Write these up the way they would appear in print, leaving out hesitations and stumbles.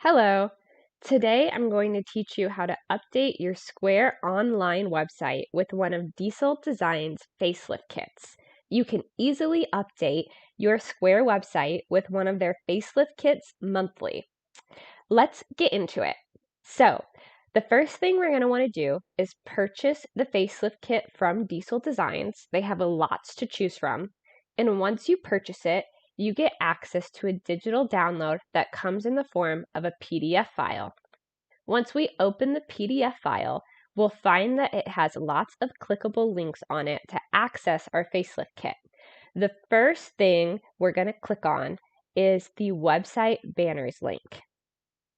Hello. Today I'm going to teach you how to update your Square online website with one of Diesel Design's facelift kits. You can easily update your Square website with one of their facelift kits monthly. Let's get into it. So, the first thing we're going to want to do is purchase the facelift kit from Diesel Designs. They have lots to choose from. And once you purchase it, you get access to a digital download that comes in the form of a PDF file. Once we open the PDF file, we'll find that it has lots of clickable links on it to access our facelift kit. The first thing we're going to click on is the website banners link.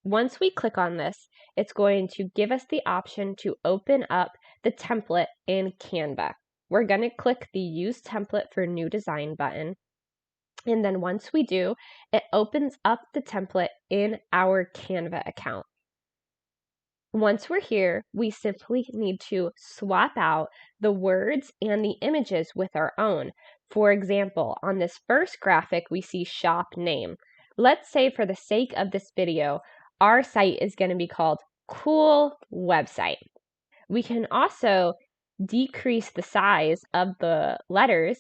Once we click on this, it's going to give us the option to open up the template in Canva. We're going to click the Use Template for New Design button. And then once we do, it opens up the template in our Canva account. Once we're here, we simply need to swap out the words and the images with our own. For example, on this first graphic, we see shop name. Let's say for the sake of this video, our site is going to be called Cool Website. We can also decrease the size of the letters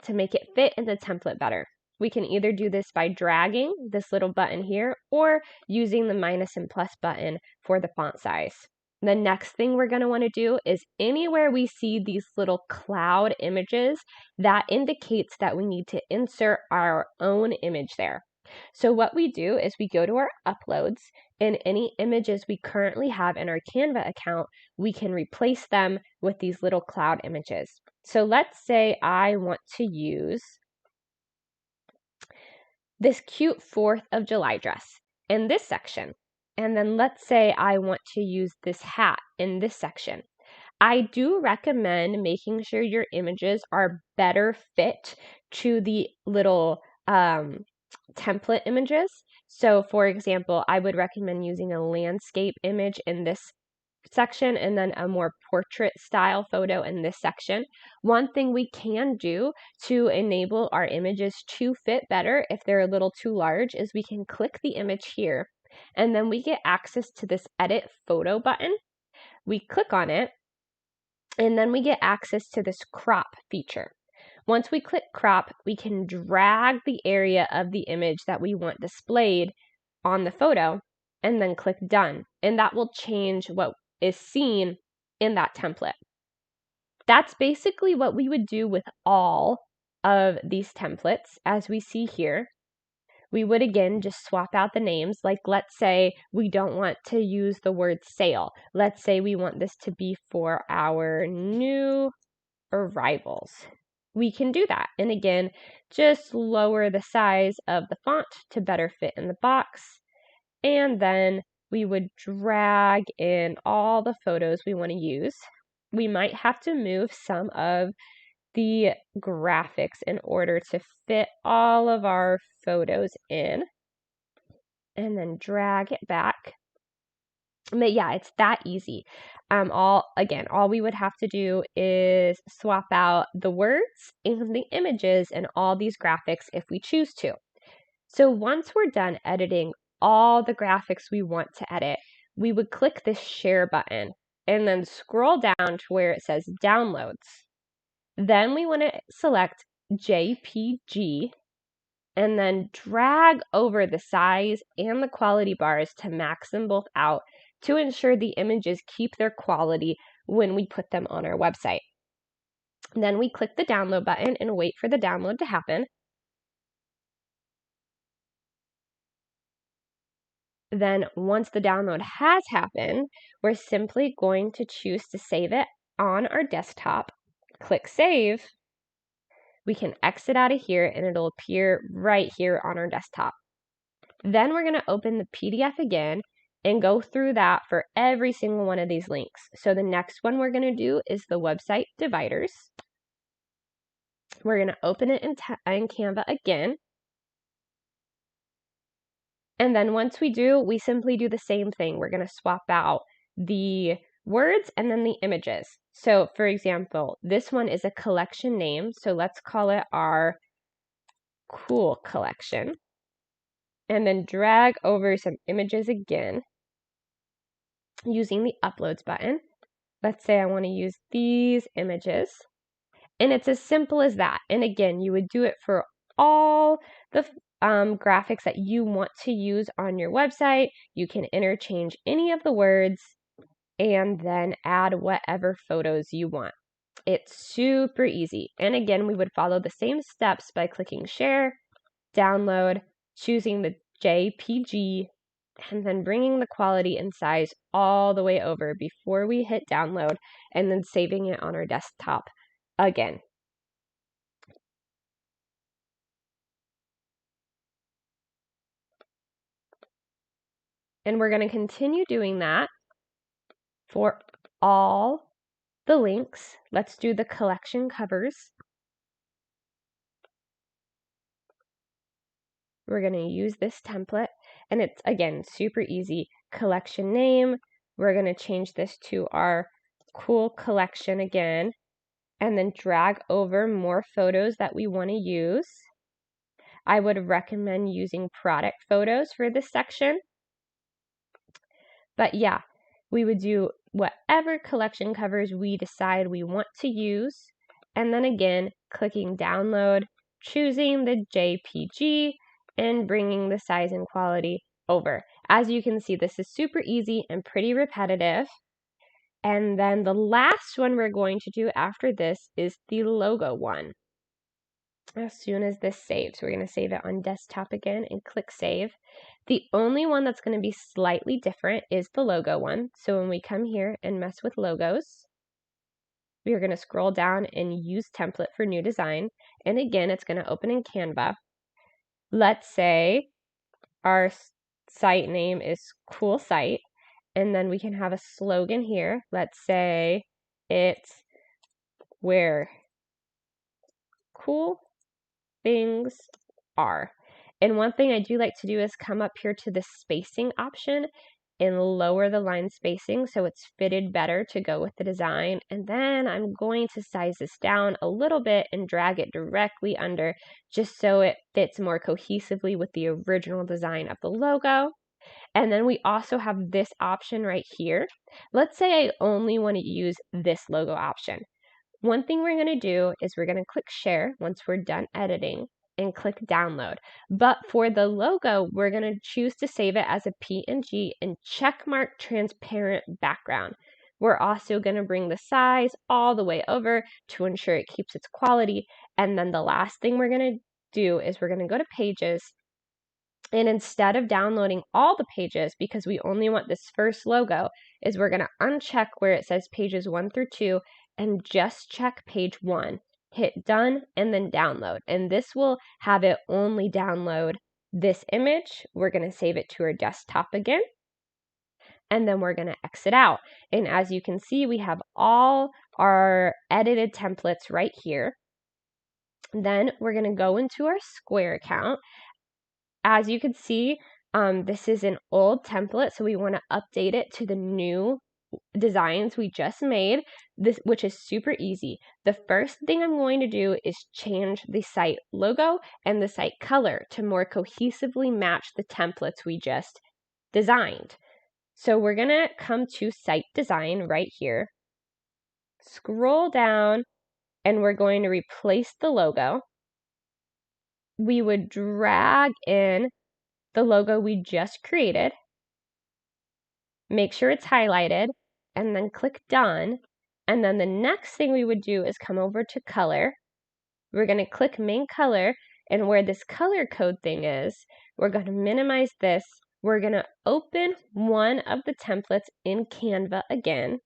to make it fit in the template better. We can either do this by dragging this little button here or using the minus and plus button for the font size. The next thing we're going to want to do is anywhere we see these little cloud images, that indicates that we need to insert our own image there. So what we do is we go to our uploads, and any images we currently have in our Canva account, we can replace them with these little cloud images. So let's say I want to use this cute 4th of July dress in this section. And then let's say I want to use this hat in this section. I do recommend making sure your images are better fit to the little template images. So for example, I would recommend using a landscape image in this section and then a more portrait style photo in this section. One thing we can do to enable our images to fit better if they're a little too large is we can click the image here and then we get access to this edit photo button. We click on it and then we get access to this crop feature. Once we click crop, we can drag the area of the image that we want displayed on the photo and then click done. And that will change what is seen in that template. That's basically what we would do with all of these templates as we see here. We would again just swap out the names. Like let's say we don't want to use the word sale. Let's say we want this to be for our new arrivals. We can do that. And again, just lower the size of the font to better fit in the box. And then we would drag in all the photos we want to use. We might have to move some of the graphics in order to fit all of our photos in. And then drag it back. But yeah, it's that easy. All we would have to do is swap out the words and the images and all these graphics if we choose to. So once we're done editing all the graphics we want to edit, we would click this share button and then scroll down to where it says downloads. Then we want to select JPG and then drag over the size and the quality bars to max them both out to ensure the images keep their quality when we put them on our website. Then we click the download button and wait for the download to happen. Then once the download has happened, we're simply going to choose to save it on our desktop. Click save. We can exit out of here and it'll appear right here on our desktop. Then we're going to open the PDF again and go through that for every single one of these links. So the next one we're going to do is the website dividers. We're going to open it in Canva again. And then once we do, we simply do the same thing. We're going to swap out the words and then the images. So for example, this one is a collection name. So let's call it our Cool Collection. and then drag over some images again using the uploads button. Let's say I want to use these images, and it's as simple as that. And again, you would do it for all the graphics that you want to use on your website. You can interchange any of the words and then add whatever photos you want. It's super easy. And again, we would follow the same steps by clicking share, download, choosing the JPG, and then bringing the quality and size all the way over before we hit download, and then saving it on our desktop again. And we're going to continue doing that for all the links. Let's do the collection covers. We're going to use this template, and it's, again, super easy. Collection name, we're going to change this to our cool collection again, and then drag over more photos that we want to use. I would recommend using product photos for this section. But yeah, we would do whatever collection covers we decide we want to use, and then again, clicking download, choosing the JPG, and bringing the size and quality over. As you can see, this is super easy and pretty repetitive. And then the last one we're going to do after this is the logo one. As soon as this saves, we're going to save it on desktop again and click save. The only one that's going to be slightly different is the logo one. So when we come here and mess with logos, we are going to scroll down and use template for new design. And again, it's going to open in Canva. Let's say our site name is Cool Site, and then we can have a slogan here. Let's say it's where cool things are. And one thing I do like to do is come up here to the spacing option and lower the line spacing so it's fitted better to go with the design. And then I'm going to size this down a little bit and drag it directly under just so it fits more cohesively with the original design of the logo. And then we also have this option right here. Let's say I only want to use this logo option. One thing we're going to do is we're going to click share once we're done editing and click download. But for the logo, we're going to choose to save it as a PNG and checkmark transparent background. We're also going to bring the size all the way over to ensure it keeps its quality. And then the last thing we're going to do is we're going to go to pages. And instead of downloading all the pages, because we only want this first logo, is we're going to uncheck where it says pages 1 through 2 and just check page 1. Hit done and then download. And this will have it only download this image. We're going to save it to our desktop again. And then we're going to exit out. And as you can see, we have all our edited templates right here. Then we're going to go into our Square account. As you can see, this is an old template, so we want to update it to the new designs we just made, which is super easy. The first thing I'm going to do is change the site logo and the site color to more cohesively match the templates we just designed. So we're going to come to site design right here, scroll down, and we're going to replace the logo. We would drag in the logo we just created, make sure it's highlighted, and then click done. And then the next thing we would do is come over to color. We're going to click main color, and where this color code thing is, we're going to minimize this. We're going to open one of the templates in Canva again.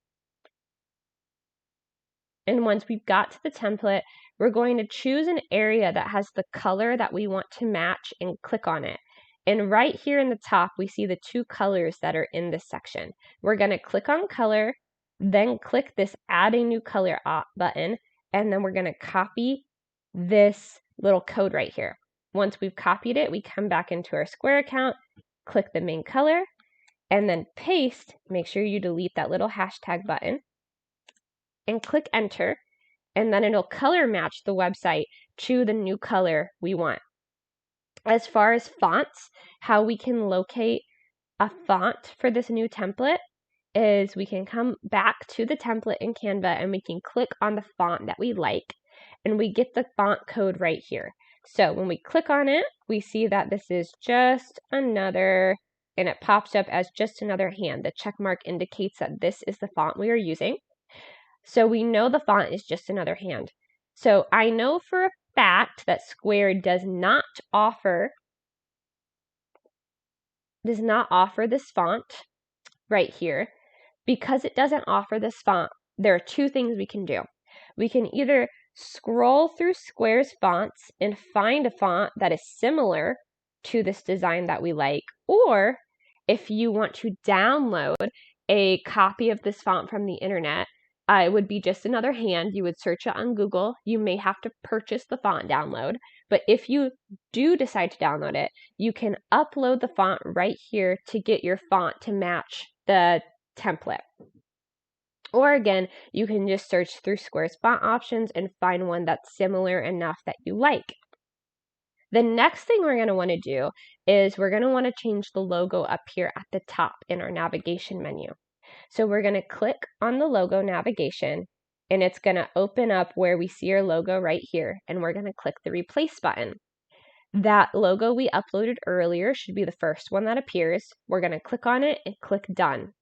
And once we've got to the template, we're going to choose an area that has the color that we want to match and click on it. And right here in the top, we see the two colors that are in this section. We're going to click on color, then click this add a new color button, and then we're going to copy this little code right here. Once we've copied it, we come back into our Square account, click the main color, and then paste. Make sure you delete that little hashtag button and click enter, and then it'll color match the website to the new color we want. As far as fonts, how we can locate a font for this new template is we can come back to the template in Canva and we can click on the font that we like, and we get the font code right here. So when we click on it, we see that this is just another, and it pops up as just another hand. The check mark indicates that this is the font we are using. So we know the font is just another hand. So I know for a fact that Square does not offer this font right here. Because it doesn't offer this font, there are two things we can do. We can either scroll through Square's fonts and find a font that is similar to this design that we like, or if you want to download a copy of this font from the internet, it would be just another hand. You would search it on Google. You may have to purchase the font download, but if you do decide to download it, you can upload the font right here to get your font to match the template. Or again, you can just search through Square's font options and find one that's similar enough that you like. The next thing we're going to want to do is we're going to want to change the logo up here at the top in our navigation menu. So we're going to click on the logo navigation, and it's going to open up where we see our logo right here, and we're going to click the replace button. That logo we uploaded earlier should be the first one that appears. We're going to click on it and click done.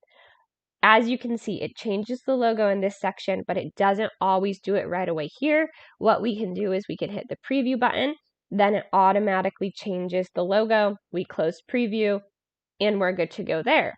As you can see, it changes the logo in this section, but it doesn't always do it right away here. What we can do is we can hit the preview button, then it automatically changes the logo. We close preview, and we're good to go there.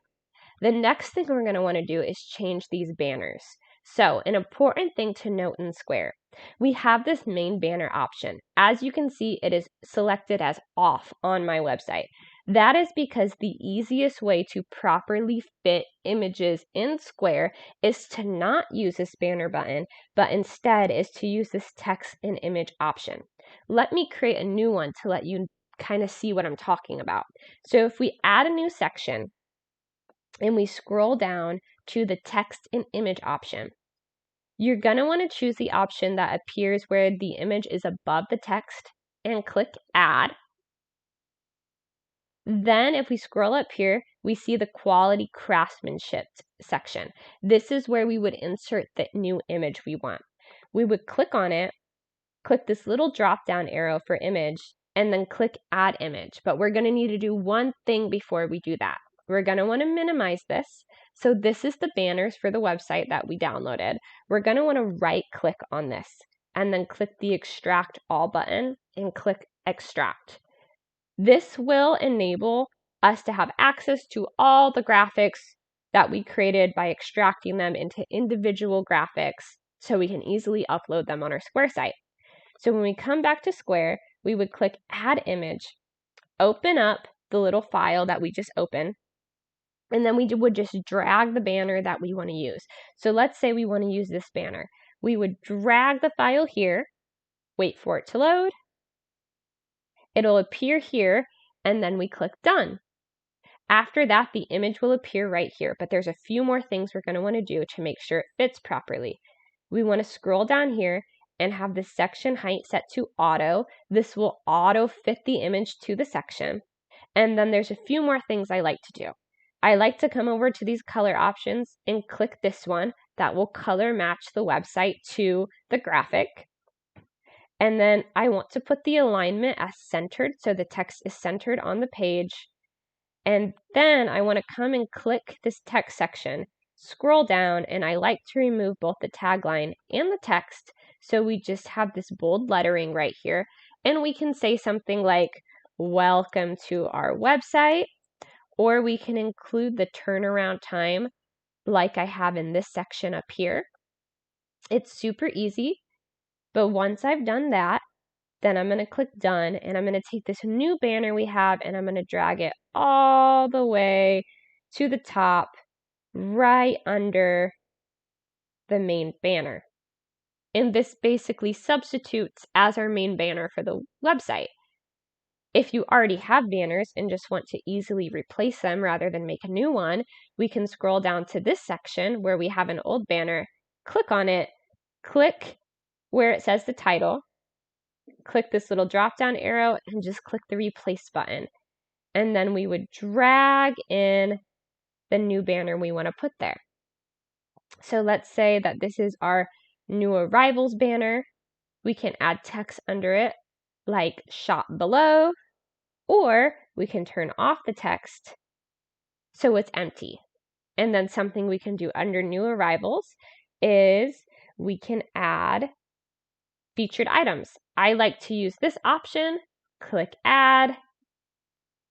The next thing we're going to want to do is change these banners. So an important thing to note in Square, we have this main banner option. As you can see, it is selected as off on my website. That is because the easiest way to properly fit images in Square is to not use this banner button, but instead is to use this text and image option. Let me create a new one to let you kind of see what I'm talking about. So if we add a new section and we scroll down to the text and image option, you're going to want to choose the option that appears where the image is above the text and click add. Then if we scroll up here, we see the quality craftsmanship section. This is where we would insert the new image we want. We would click on it, click this little drop down arrow for image, and then click add image. But we're going to need to do one thing before we do that. We're going to want to minimize this. So this is the banners for the website that we downloaded. We're going to want to right click on this and then click the extract all button and click extract. This will enable us to have access to all the graphics that we created by extracting them into individual graphics so we can easily upload them on our Square site. So when we come back to Square, we would click add image, open up the little file that we just opened, and then we would just drag the banner that we want to use. So let's say we want to use this banner. We would drag the file here, wait for it to load. It'll appear here, and then we click done. After that, the image will appear right here, but there's a few more things we're going to want to do to make sure it fits properly. We want to scroll down here and have the section height set to auto. This will auto fit the image to the section. And then there's a few more things I like to do. I like to come over to these color options and click this one that will color match the website to the graphic. And then I want to put the alignment as centered, so the text is centered on the page. And then I want to come and click this text section, scroll down, and I like to remove both the tagline and the text, so we just have this bold lettering right here. And we can say something like, welcome to our website, or we can include the turnaround time like I have in this section up here. It's super easy. But once I've done that, then I'm going to click done, and I'm going to take this new banner we have and I'm going to drag it all the way to the top, right under the main banner. And this basically substitutes as our main banner for the website. If you already have banners and just want to easily replace them rather than make a new one, we can scroll down to this section where we have an old banner, click on it, click where it says the title, click this little drop down arrow and just click the replace button. And then we would drag in the new banner we want to put there. So let's say that this is our new arrivals banner. We can add text under it like shop below, or we can turn off the text so it's empty. And then something we can do under new arrivals is we can add featured items. I like to use this option, click add,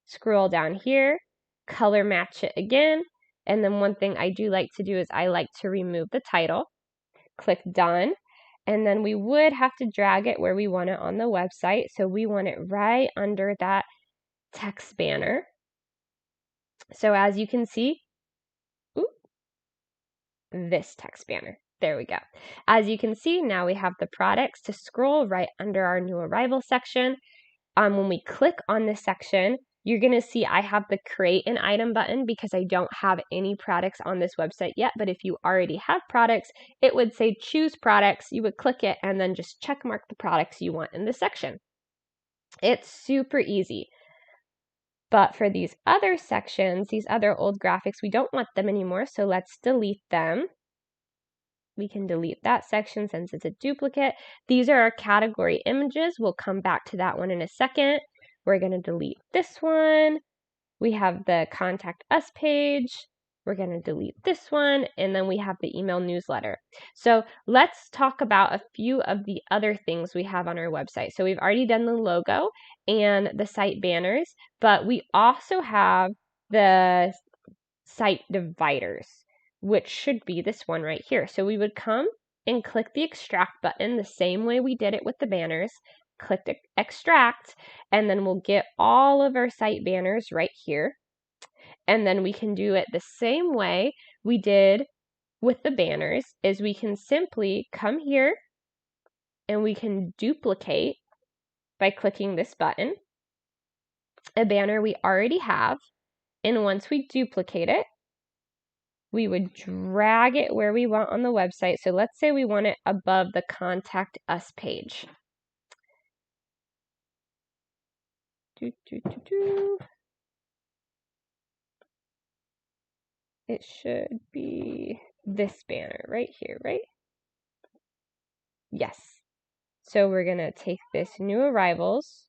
scroll down here, color match it again. And then one thing I do like to do is I like to remove the title, click done. And then we would have to drag it where we want it on the website. So we want it right under that text banner. So as you can see, this text banner. There we go. As you can see, now we have the products to scroll right under our new arrival section. When we click on this section, you're going to see I have the create an item button because I don't have any products on this website yet. But if you already have products, it would say choose products. You would click it and then just check mark the products you want in this section. It's super easy. But for these other sections, these other old graphics, we don't want them anymore. So let's delete them. We can delete that section since it's a duplicate. These are our category images. We'll come back to that one in a second. We're going to delete this one. We have the contact us page. We're going to delete this one. And then we have the email newsletter. So let's talk about a few of the other things we have on our website. So we've already done the logo and the site banners, but we also have the site dividers, which should be this one right here. So we would come and click the extract button the same way we did it with the banners, click the extract, and then we'll get all of our site banners right here. And then we can do it the same way we did with the banners, is we can simply come here and we can duplicate by clicking this button, a banner we already have. And once we duplicate it, we would drag it where we want on the website. So let's say we want it above the contact us page. It should be this banner right here, right? Yes. So we're going to take this new arrivals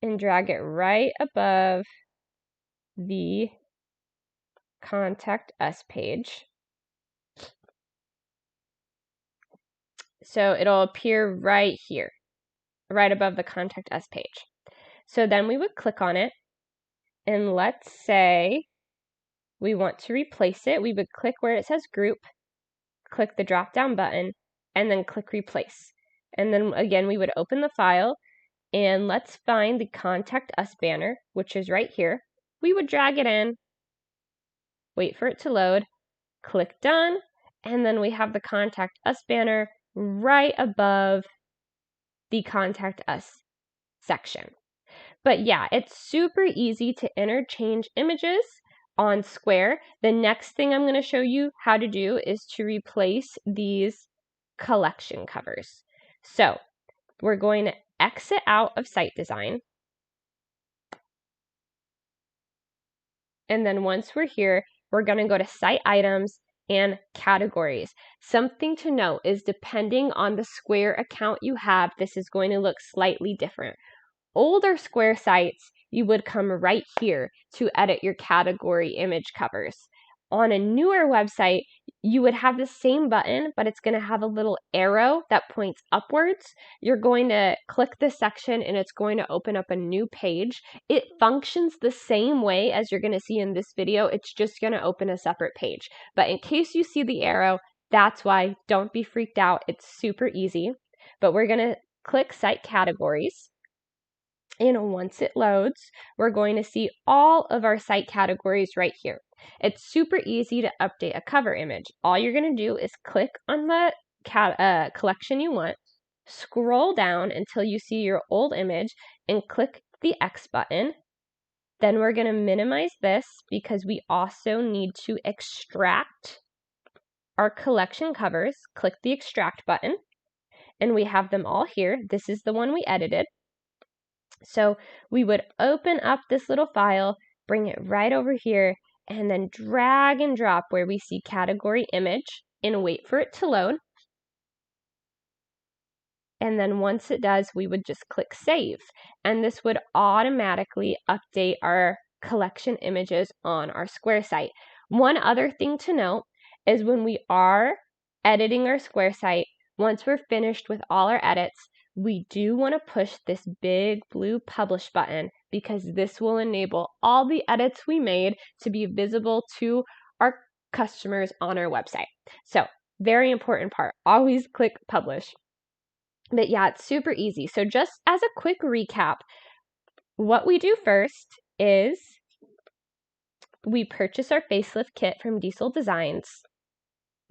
and drag it right above the contact us page. So it'll appear right here, right above the contact us page. So then we would click on it, and let's say we want to replace it. We would click where it says group, click the drop down button, and then click replace. And then again, we would open the file, and let's find the contact us banner, which is right here. We would drag it in, wait for it to load, click done, and then we have the contact us banner right above the contact us section. But yeah, it's super easy to interchange images on Square. The next thing I'm going to show you how to do is to replace these collection covers. So we're going to exit out of site design. And then once we're here, we're going to go to site items and categories. Something to note is depending on the Square account you have, this is going to look slightly different. Older Square sites, you would come right here to edit your category image covers. On a newer website, you would have the same button, but it's going to have a little arrow that points upwards. You're going to click this section and it's going to open up a new page. It functions the same way as you're going to see in this video. It's just going to open a separate page. But in case you see the arrow, that's why. Don't be freaked out. It's super easy. But we're going to click Site Categories. And once it loads, we're going to see all of our site categories right here. It's super easy to update a cover image. All you're going to do is click on the collection you want, scroll down until you see your old image, and click the X button. Then we're going to minimize this because we also need to extract our collection covers. Click the extract button. and we have them all here. This is the one we edited. So we would open up this little file, bring it right over here, and then drag and drop where we see category image and wait for it to load. And then once it does, we would just click save. And this would automatically update our collection images on our Square site. One other thing to note is when we are editing our Square site, once we're finished with all our edits, we do want to push this big blue publish button because this will enable all the edits we made to be visible to our customers on our website. So very important part, always click publish. But yeah, it's super easy. So just as a quick recap, what we do first is we purchase our facelift kit from Diesel Designs.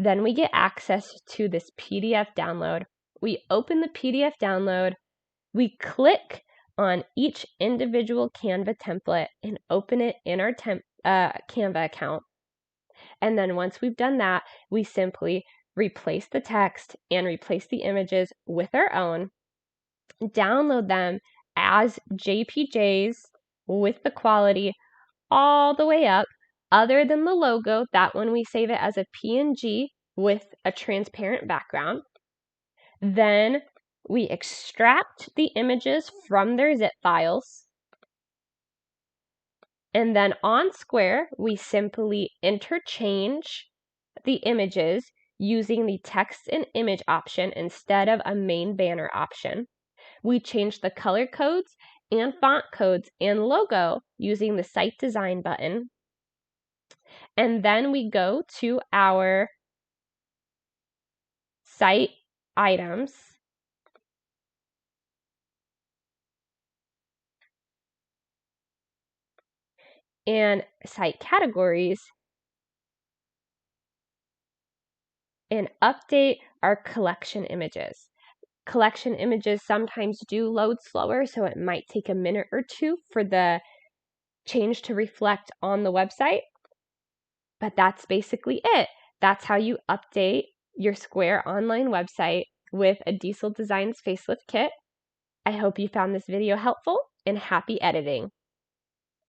Then we get access to this PDF download. We open the PDF download. We click on each individual Canva template and open it in our Canva account. And then once we've done that, we simply replace the text and replace the images with our own, download them as JPGs with the quality all the way up, other than the logo, that one we save it as a PNG with a transparent background. Then we extract the images from their zip files. And then on Square, we simply interchange the images using the text and image option instead of a main banner option. We change the color codes and font codes and logo using the site design button. And then we go to our site items and site categories and update our collection images. Collection images sometimes do load slower, so it might take a minute or two for the change to reflect on the website. But that's basically it. That's how you update your Square online website with a Diesel Designs facelift kit. I hope you found this video helpful, and happy editing.